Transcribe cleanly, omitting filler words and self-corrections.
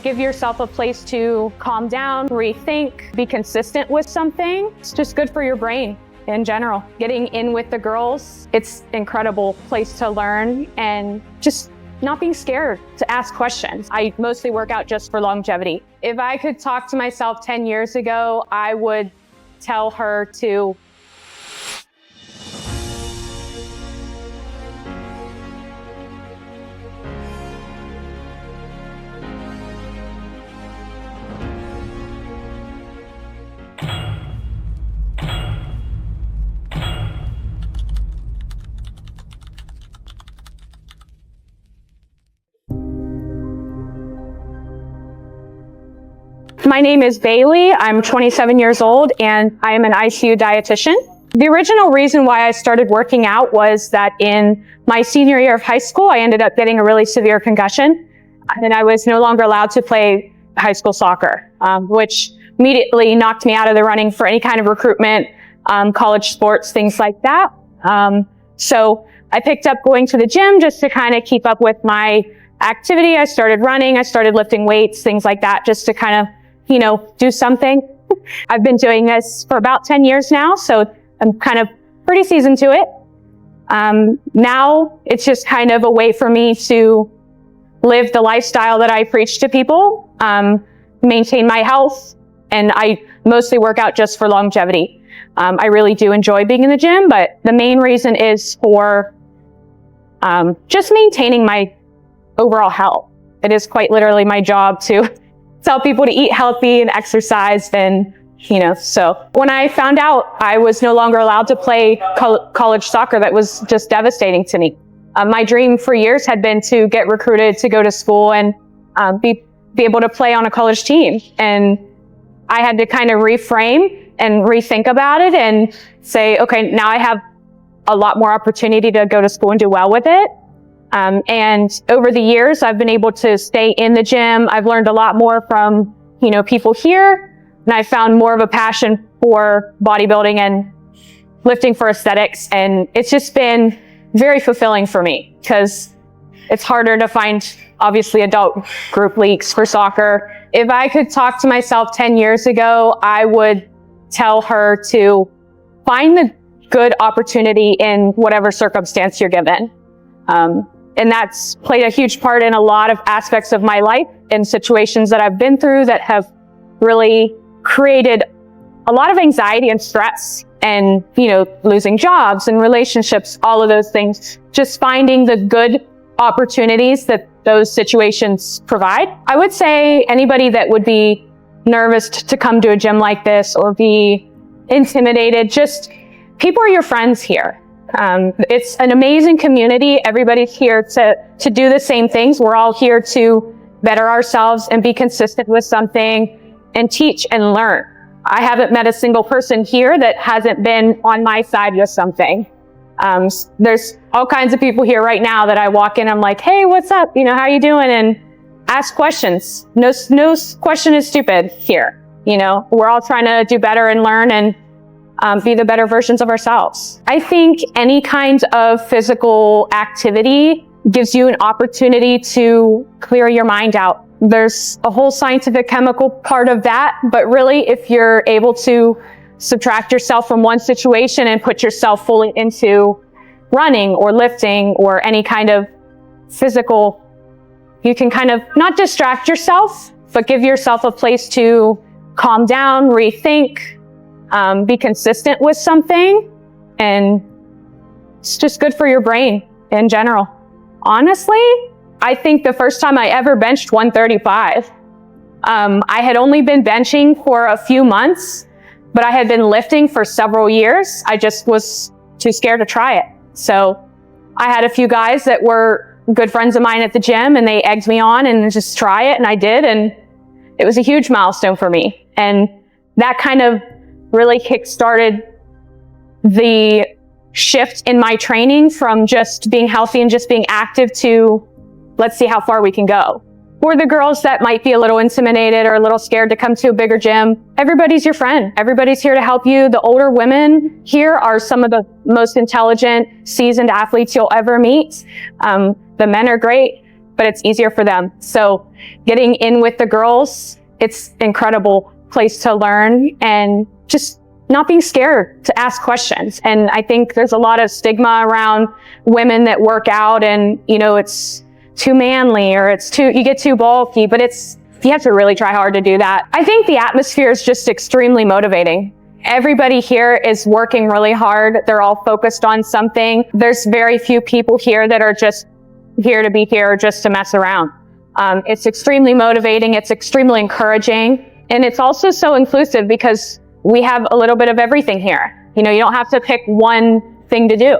Give yourself a place to calm down, rethink, be consistent with something. It's just good for your brain in general. Getting in with the girls, it's an incredible place to learn and just not being scared to ask questions. I mostly work out just for longevity. If I could talk to myself 10 years ago, I would tell her to My name is Bailey. I'm 27 years old and I am an ICU dietitian. The original reason why I started working out was that in my senior year of high school, I ended up getting a really severe concussion and I was no longer allowed to play high school soccer, which immediately knocked me out of the running for any kind of recruitment, college sports, things like that. So I picked up going to the gym just to kind of keep up with my activity. I started running, I started lifting weights, things like that, just to kind of do something. I've been doing this for about 10 years now, so I'm kind of pretty seasoned to it. Now it's just kind of a way for me to live the lifestyle that I preach to people, maintain my health, and I mostly work out just for longevity. I really do enjoy being in the gym, but the main reason is for just maintaining my overall health. It is quite literally my job to tell people to eat healthy and exercise and, so when I found out I was no longer allowed to play college soccer, that was just devastating to me. My dream for years had been to get recruited to go to school and be able to play on a college team. And I had to kind of reframe and rethink about it and say, okay, now I have a lot more opportunity to go to school and do well with it. And over the years, I've been able to stay in the gym. I've learned a lot more from, people here, and I found more of a passion for bodybuilding and lifting for aesthetics. And it's just been very fulfilling for me because it's harder to find, obviously, adult group leagues for soccer. If I could talk to myself 10 years ago, I would tell her to find the good opportunity in whatever circumstance you're given. And that's played a huge part in a lot of aspects of my life and situations that I've been through that have really created a lot of anxiety and stress and, losing jobs and relationships, all of those things. Just finding the good opportunities that those situations provide. I would say anybody that would be nervous to come to a gym like this or be intimidated, just people are your friends here. It's an amazing community. Everybody's here to do the same things. We're all here to better ourselves and be consistent with something and teach and learn. I haven't met a single person here that hasn't been on my side with something. There's all kinds of people here right now that I walk in, I'm like, hey, what's up? How you doing? And ask questions. No question is stupid here. We're all trying to do better and learn and be the better versions of ourselves. I think any kind of physical activity gives you an opportunity to clear your mind out. There's a whole scientific chemical part of that, but really if you're able to subtract yourself from one situation and put yourself fully into running or lifting or any kind of physical, you can kind of not distract yourself, but give yourself a place to calm down, rethink, be consistent with something, and it's just good for your brain in general. Honestly, I think the first time I ever benched 135, I had only been benching for a few months, but I had been lifting for several years. I just was too scared to try it. So I had a few guys that were good friends of mine at the gym and they egged me on and just try it, and I did, and it was a huge milestone for me. And that kind of really kick-started the shift in my training from just being healthy and just being active to let's see how far we can go. For the girls that might be a little intimidated or a little scared to come to a bigger gym, everybody's your friend. Everybody's here to help you. The older women here are some of the most intelligent, seasoned athletes you'll ever meet. The men are great, but it's easier for them. So getting in with the girls, it's incredible place to learn, and just not being scared to ask questions. And I think there's a lot of stigma around women that work out, and, you know, it's too manly, or you get too bulky, but you have to really try hard to do that. I think the atmosphere is just extremely motivating. Everybody here is working really hard. They're all focused on something. There's very few people here that are just here to be here or just to mess around. It's extremely motivating. It's extremely encouraging. And it's also so inclusive because we have a little bit of everything here. You know, you don't have to pick one thing to do.